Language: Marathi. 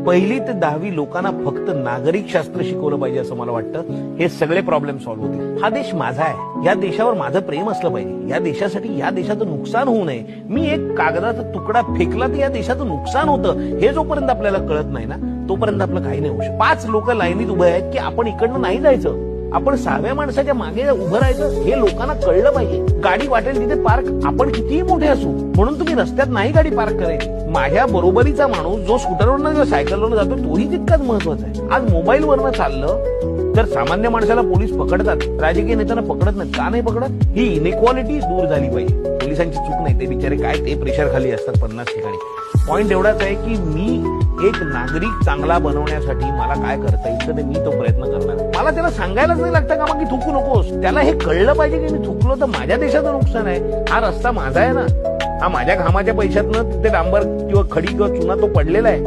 पहिली ते 10वी लोकांना फक्त नागरिक शास्त्र शिकवलं पाहिजे असं मला वाटतं. हे सगळे प्रॉब्लेम सॉल्व्ह होतील. हा देश माझा आहे, या देशावर माझं प्रेम असलं पाहिजे. या देशासाठी या देशाचं नुकसान होऊ नये. मी एक कागदाचा तुकडा फेकला तर या देशाचं नुकसान होतं हे जोपर्यंत आपल्याला कळत नाही ना तोपर्यंत आपलं काही नाही होऊ शकत. 5 लोक लाईनीत उभे आहेत की आपण इकडनं नाही जायचं, आपण 6व्या माणसाच्या मागे उभं राहायचं हे लोकांना कळलं पाहिजे. गाडी वाटेल तिथे पार्क, आपण कितीही मोठे असू म्हणून तुम्ही रस्त्यात नाही गाडी पार्क करायची. माझ्या बरोबरीचा माणूस जो स्कूटरवरनं किंवा सायकलवरनं जातो तोही तितकाच महत्वाचा आहे. आज मोबाईलवरनं चाललं तर सामान्य माणसाला पोलीस पकडतात, राजकीय नेत्यांना पकडत नाहीत. का नाही पकडत? ही इनइक्वालिटी दूर झाली पाहिजे. पोलिसांची चूक नाही, ते बिचारे काय ते प्रेशर खाली असतात 50 ठिकाणी. पॉइंट एवढाच आहे की मी एक नागरिक चांगला बनवण्यासाठी मला काय करता येईल तर मी तो प्रयत्न करणार. मला त्याला सांगायलाच नाही लागतं का मग की थुकू नकोस. त्याला हे कळलं पाहिजे की मी थुकलो तर माझ्या देशाचं नुकसान आहे. हा रस्ता माझा आहे ना, हा माझ्या घामाच्या पैशातनं तिथे डांबर किंवा खडी किंवा चुना तो पडलेला आहे.